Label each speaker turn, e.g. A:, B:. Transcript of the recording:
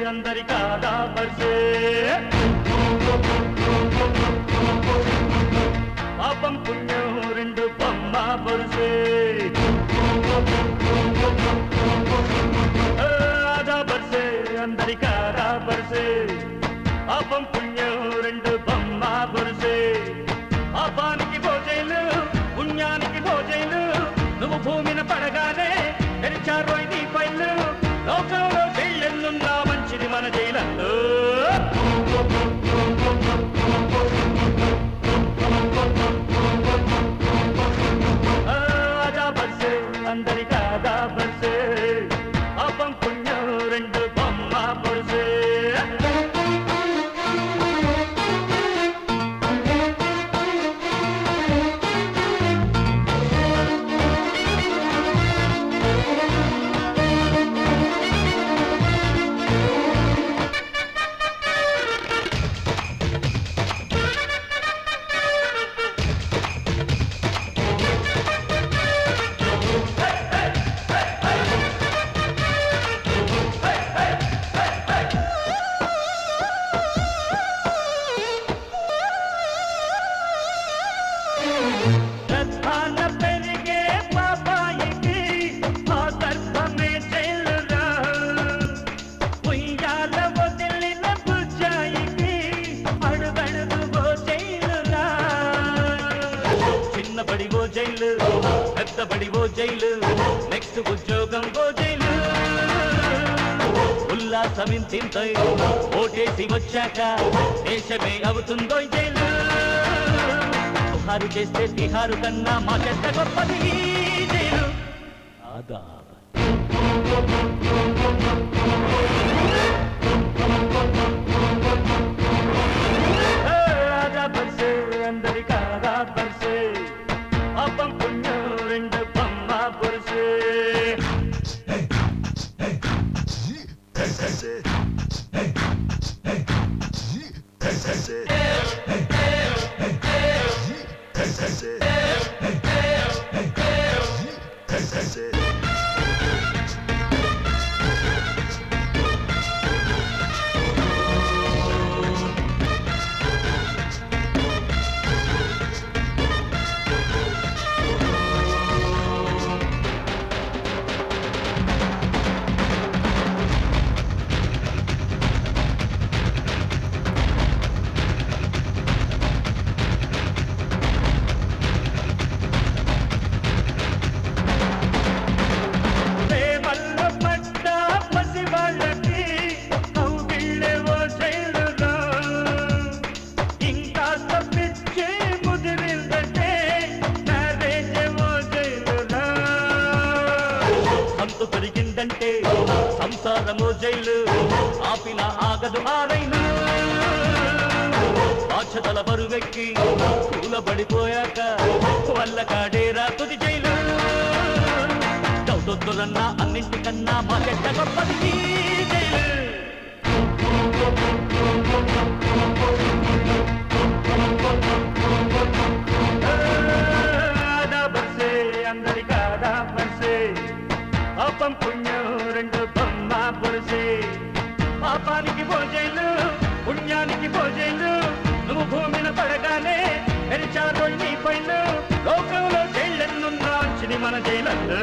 A: అందరి కాదా బర్సే పాపం పుణ్యం రెండు బొమ్మ బొరుసే ఆదా బర్సే అందరి కాదా బర్సే పాపం పుణ్యం రెండు బొమ్మ బొరుసే పాపానికి భోజైలు పుణ్యానికి భోజైలు నువ్వు భూమిన పడగానే తెరిచారు నీ పైలు లోకంలో జైళ్ళెన్నున్నా మంచిది మన జైలల్లో ఆదా బర్సే అందరి కాదా బర్సే పాపం పుణ్యం రెండు బొమ్మ బొరుసే బడివో జైలు పెద్ద బడివో జైలు నెక్స్ట్ ఉద్యోగం ఓ జైలు ఉల్లాసమింతింతై ఓటేసి వచ్చాక దేశమే అవుతుందో జైలు తుహారు చేస్తే తిహారు కన్నా మా చెత్త గొప్పది జైలు ఆదా బర్సే అందరి కాదా బర్సే పాపం పుణ్యం రెండు బొమ్మ బొరుసే పెరిగిందంటే సంసారమో జైలు ఆపిన ఆగదు ఆరైనా బాధ్యతల బరువెక్కి కూలబడిపోయాక వల్ల కాడేరా తుది జైలు దౌదొద్దులన్నా అన్నింటికన్నా మా చెట్ట గొప్పది జైలు ఆదా బర్సే అందరి కాదా బర్సే పాపం పుణ్యం రెండు బొమ్మ బొరుసే పాపానికి భోజైలు పుణ్యానికి భోజైలు నువ్వు భూమిన పడగానే తెరిచారు నీ పైలు లోకంలో జైళ్ళెన్నున్నా మంచిది మన జైలల్లో